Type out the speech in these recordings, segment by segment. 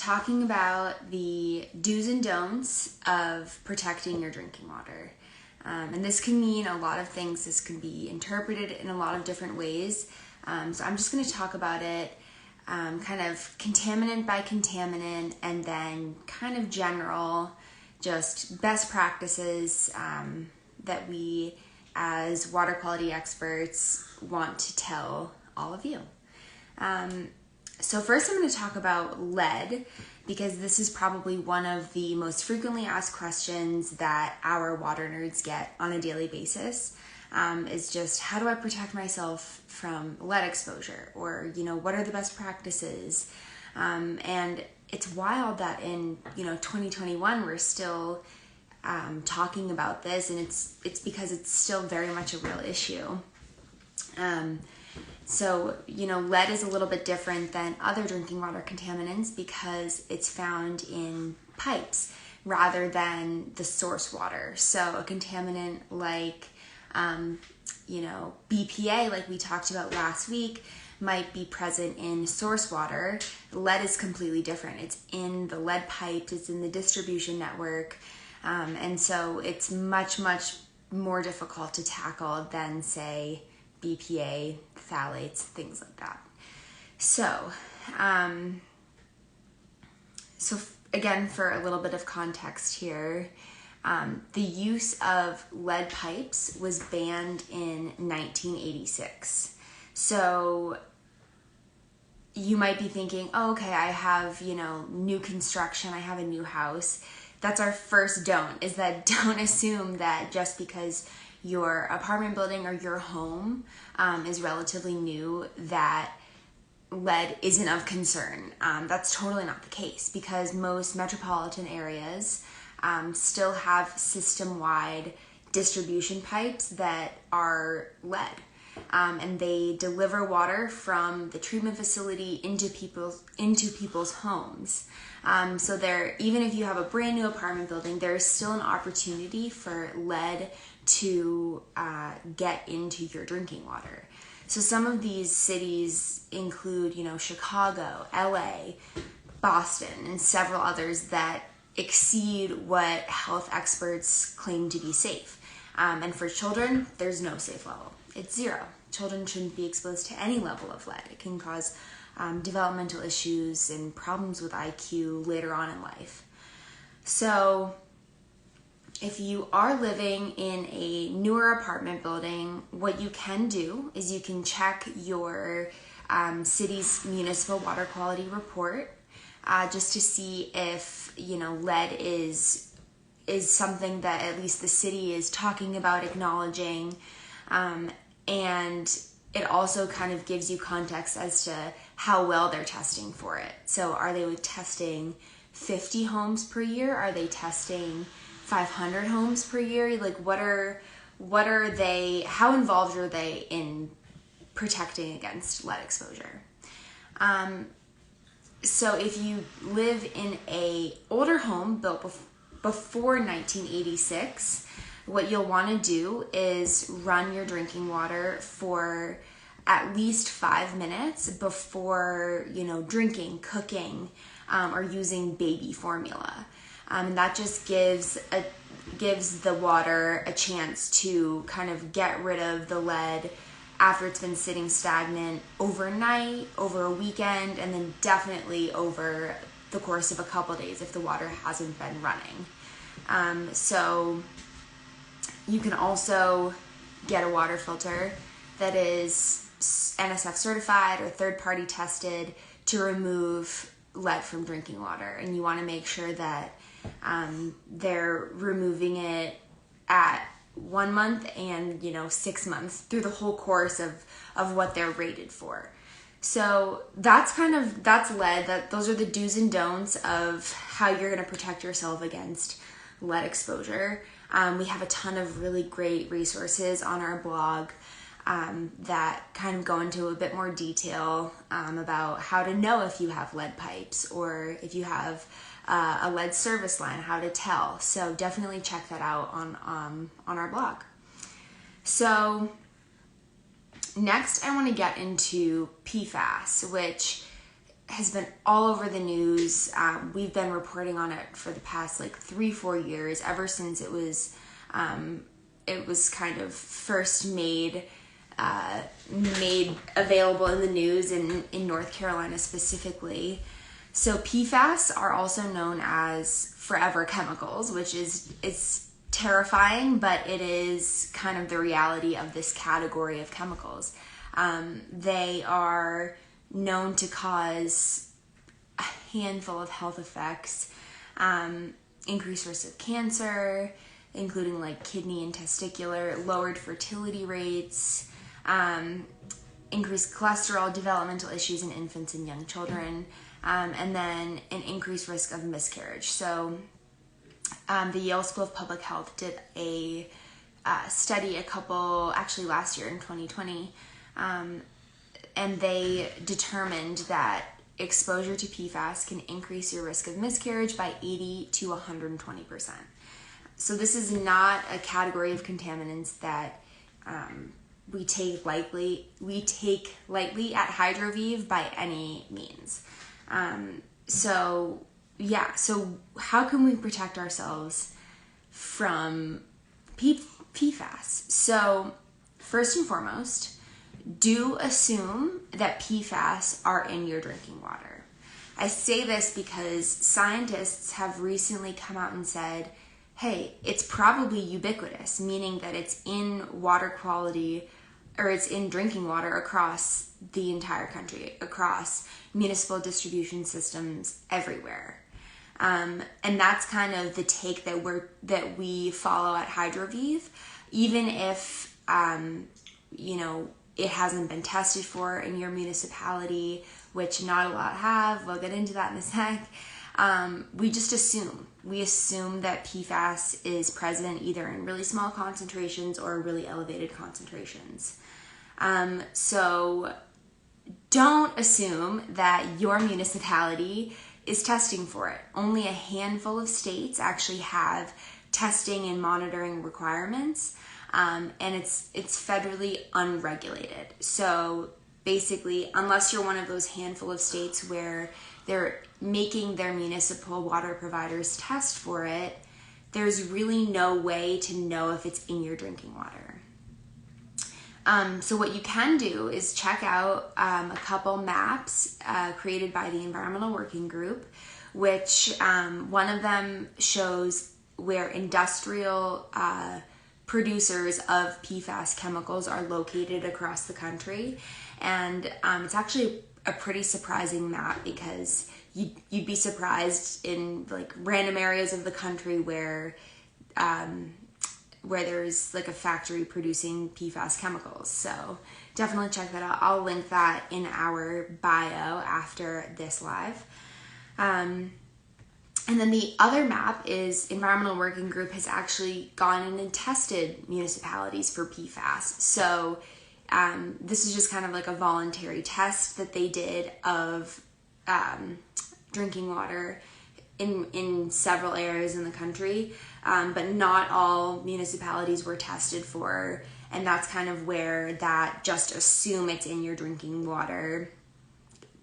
talking about the do's and don'ts of protecting your drinking water. And this can mean a lot of things. This can be interpreted in a lot of different ways. So I'm just going to talk about it kind of contaminant by contaminant, and then kind of general, just best practices that we as water quality experts want to tell all of you. So first I'm going to talk about lead, because this is probably one of the most frequently asked questions that our water nerds get on a daily basis. Is just, how do I protect myself from lead exposure? Or, what are the best practices? And it's wild that in, 2021, we're still talking about this, and it's because it's still very much a real issue. So, lead is a little bit different than other drinking water contaminants because it's found in pipes rather than the source water. So a contaminant like, BPA, like we talked about last week, might be present in source water. Lead is completely different. It's in the lead pipes, it's in the distribution network. And so it's much, much more difficult to tackle than, say, BPA, phthalates, things like that. So, again, for a little bit of context here, the use of lead pipes was banned in 1986. So you might be thinking, oh, okay, I have, new construction, I have a new house. That's our first don't, is that don't assume that just because your apartment building or your home is relatively new, that lead isn't of concern. That's totally not the case, because most metropolitan areas still have system-wide distribution pipes that are lead. And they deliver water from the treatment facility into people's homes. So there, even if you have a brand new apartment building, there is still an opportunity for lead to get into your drinking water. So some of these cities include, Chicago, LA, Boston, and several others that exceed what health experts claim to be safe. And for children, there's no safe level. It's 0. Children shouldn't be exposed to any level of lead. It can cause developmental issues and problems with IQ later on in life. So if you are living in a newer apartment building, what you can do is you can check your city's municipal water quality report just to see if, lead is something that at least the city is talking about, acknowledging. And it also kind of gives you context as to how well they're testing for it. So are they testing 50 homes per year? Are they testing 500 homes per year? Like, what are they, how involved are they in protecting against lead exposure? So if you live in a older home built before 1986, what you'll want to do is run your drinking water for at least 5 minutes before, drinking, cooking, or using baby formula. And that just gives the water a chance to kind of get rid of the lead after it's been sitting stagnant overnight, over a weekend, and then definitely over the course of a couple days if the water hasn't been running. So you can also get a water filter that is NSF certified or third-party tested to remove lead from drinking water. And you want to make sure that they're removing it at 1 month and 6 months through the whole course of what they're rated for. So that's lead. Those are the do's and don'ts of how you're going to protect yourself against lead exposure. We have a ton of really great resources on our blog that kind of go into a bit more detail about how to know if you have lead pipes, or if you have a lead service line, how to tell. So definitely check that out on our blog. So next I want to get into PFAS, which has been all over the news. We've been reporting on it for the past like 3-4 years, ever since it was kind of first made available in the news in North Carolina specifically. So PFAS are also known as forever chemicals, which it's terrifying, but it is kind of the reality of this category of chemicals. They are known to cause a handful of health effects, increased risk of cancer, including like kidney and testicular, lowered fertility rates, increased cholesterol, developmental issues in infants and young children, and then an increased risk of miscarriage. So the Yale School of Public Health did a study actually last year in 2020, and they determined that exposure to PFAS can increase your risk of miscarriage by 80 to 120%. So this is not a category of contaminants that we take lightly at Hydroviv by any means. So how can we protect ourselves from PFAS? So first and foremost, do assume that PFAS are in your drinking water. I say this because scientists have recently come out and said, hey, it's probably ubiquitous, meaning that it's in water quality, or it's in drinking water across the entire country, across municipal distribution systems everywhere. And that's kind of the take that we follow at Hydroviv, even if it hasn't been tested for in your municipality, which not a lot have. We'll get into that in a sec. We just assume. We assume that PFAS is present either in really small concentrations or really elevated concentrations. So don't assume that your municipality is testing for it. Only a handful of states actually have testing and monitoring requirements, and it's federally unregulated. So basically, unless you're one of those handful of states where they're making their municipal water providers test for it, there's really no way to know if it's in your drinking water. So what you can do is check out a couple maps created by the Environmental Working Group, which one of them shows where industrial producers of PFAS chemicals are located across the country. And it's actually a pretty surprising map, because you'd be surprised in like random areas of the country where there's like a factory producing PFAS chemicals. So definitely check that out. I'll link that in our bio after this live. And then the other map is Environmental Working Group has actually gone in and tested municipalities for PFAS. So this is just kind of like a voluntary test that they did of drinking water in several areas in the country, but not all municipalities were tested for, and that's kind of where that just assume it's in your drinking water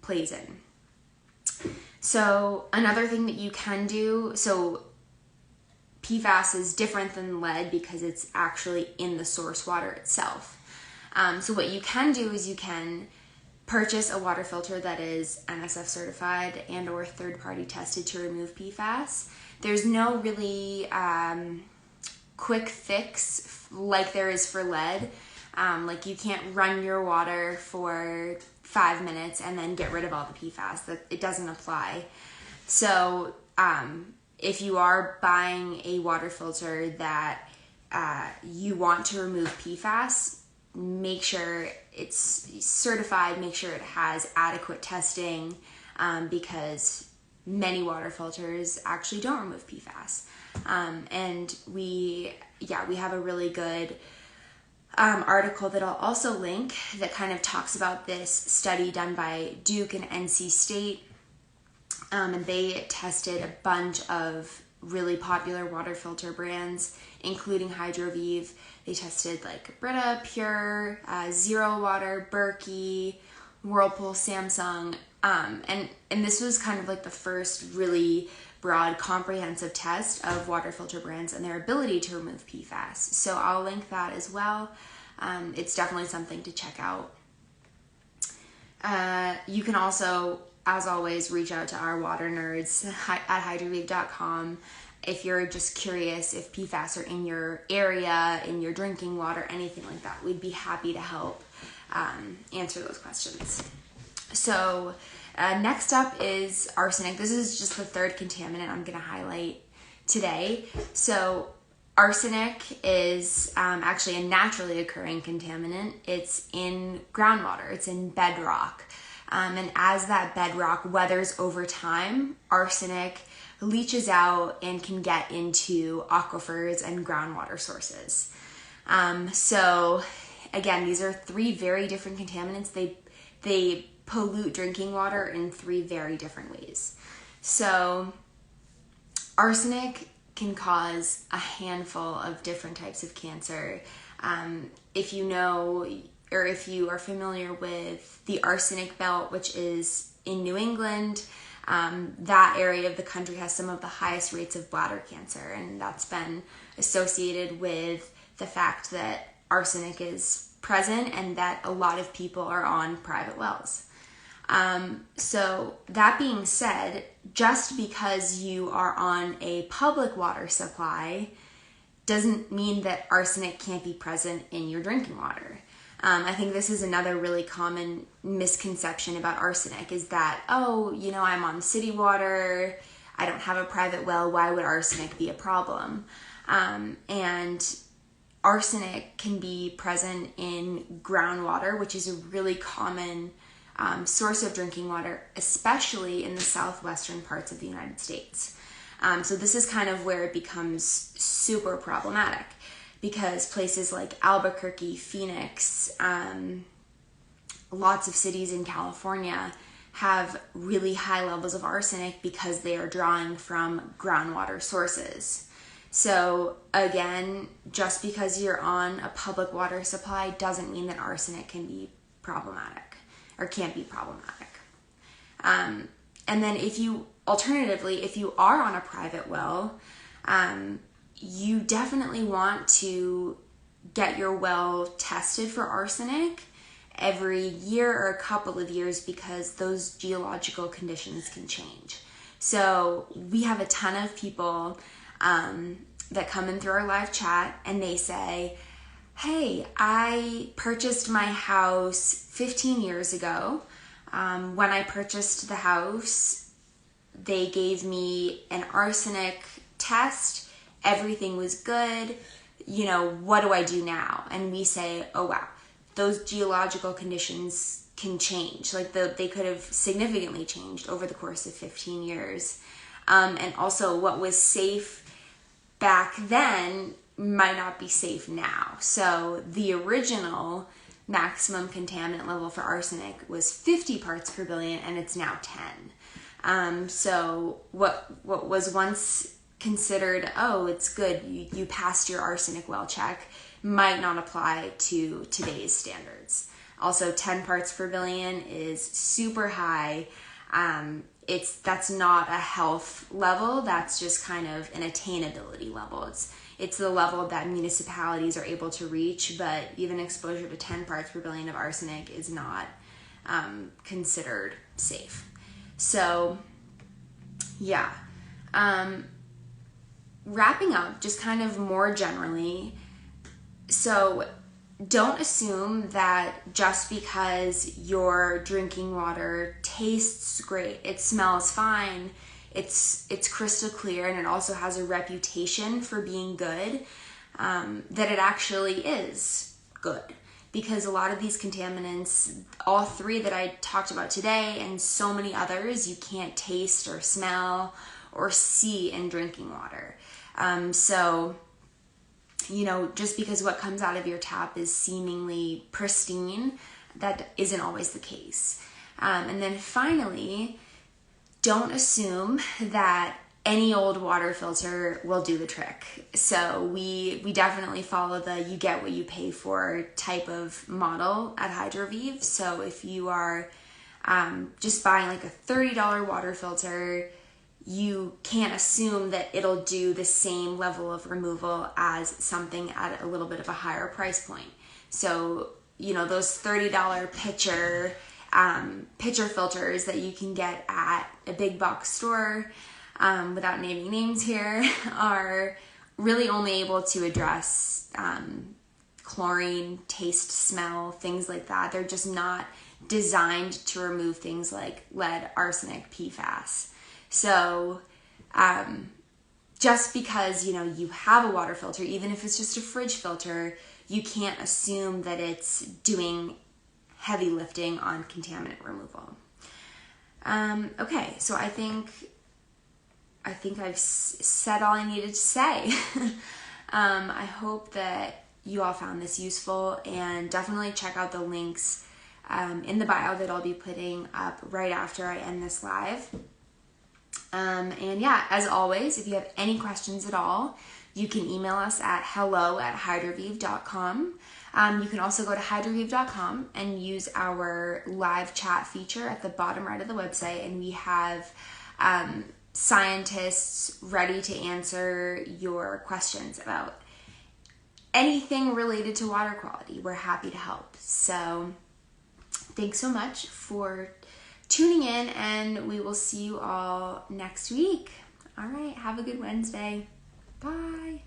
plays in. So another thing that you can do, so PFAS is different than lead because it's actually in the source water itself. So what you can do is you can purchase a water filter that is NSF certified and or third-party tested to remove PFAS. There's no really quick fix like there is for lead. Like you can't run your water for 5 minutes and then get rid of all the PFAS. It doesn't apply. So if you are buying a water filter that you want to remove PFAS, make sure it's certified, make sure it has adequate testing, because many water filters actually don't remove PFAS. And we have a really good article that I'll also link that kind of talks about this study done by Duke and NC State. And they tested a bunch of really popular water filter brands, including Hydroviv. They tested like Brita, Pure, Zero Water, Berkey, Whirlpool, Samsung, And this was kind of like the first really broad, comprehensive test of water filter brands and their ability to remove PFAS. So I'll link that as well. It's definitely something to check out. You can also, as always, reach out to our water nerds at hydroviv.com if you're just curious if PFAS are in your area, in your drinking water, anything like that. We'd be happy to help answer those questions. So next up is arsenic. This is just the third contaminant I'm going to highlight today. So arsenic is actually a naturally occurring contaminant. It's in groundwater. It's in bedrock. And as that bedrock weathers over time, arsenic leaches out and can get into aquifers and groundwater sources. So again, these are three very different contaminants. They pollute drinking water in three very different ways. So arsenic can cause a handful of different types of cancer. If you know, or if you are familiar with the arsenic belt, which is in New England, that area of the country has some of the highest rates of bladder cancer, and that's been associated with the fact that arsenic is present and that a lot of people are on private wells. So that being said, just because you are on a public water supply doesn't mean that arsenic can't be present in your drinking water. I think this is another really common misconception about arsenic is that, oh, you know, I'm on city water, I don't have a private well, why would arsenic be a problem? And arsenic can be present in groundwater, which is a really common source of drinking water, especially in the southwestern parts of the United States. So this is kind of where it becomes super problematic, because places like Albuquerque, Phoenix, lots of cities in California have really high levels of arsenic because they are drawing from groundwater sources. So again, just because you're on a public water supply doesn't mean that arsenic can be problematic or can't be problematic. And then alternatively, if you are on a private well, you definitely want to get your well tested for arsenic every year or a couple of years, because those geological conditions can change. So we have a ton of people that come in through our live chat and they say, hey, I purchased my house 15 years ago. When I purchased the house, they gave me an arsenic test. Everything was good. You know, what do I do now? And we say, oh, wow, those geological conditions can change. Like they could have significantly changed over the course of 15 years. And also what was safe back then might not be safe now. So the original maximum contaminant level for arsenic was 50 parts per billion, and it's now 10. So what was once considered, oh, it's good, you passed your arsenic well check, might not apply to today's standards. Also, 10 parts per billion is super high. That's not a health level, that's just kind of an attainability level. It's the level that municipalities are able to reach, but even exposure to 10 parts per billion of arsenic is not considered safe. So, yeah. Wrapping up, just kind of more generally, so don't assume that just because your drinking water tastes great, it smells fine, it's crystal clear, and it also has a reputation for being good, that it actually is good. Because a lot of these contaminants, all three that I talked about today and so many others, you can't taste or smell or see in drinking water. So, you know, just because what comes out of your tap is seemingly pristine, that isn't always the case. And then finally, don't assume that any old water filter will do the trick. So we definitely follow the you get what you pay for type of model at Hydroviv. So if you are just buying like a $30 water filter, you can't assume that it'll do the same level of removal as something at a little bit of a higher price point. So, you know, those $30 pitcher filters that you can get at a big box store, without naming names here, are really only able to address chlorine, taste, smell, things like that. They're just not designed to remove things like lead, arsenic, Pfas. So just because, you know, you have a water filter, even if it's just a fridge filter, you can't assume that it's doing heavy lifting on contaminant removal. Okay, so I think I've said all I needed to say. I hope that you all found this useful, and definitely check out the links in the bio that I'll be putting up right after I end this live. And yeah, as always, if you have any questions at all, you can email us at hello@hydroviv.com. You can also go to hydroviv.com and use our live chat feature at the bottom right of the website, and we have scientists ready to answer your questions about anything related to water quality. We're happy to help. So thanks so much for tuning in, and we will see you all next week. All right, have a good Wednesday. Bye.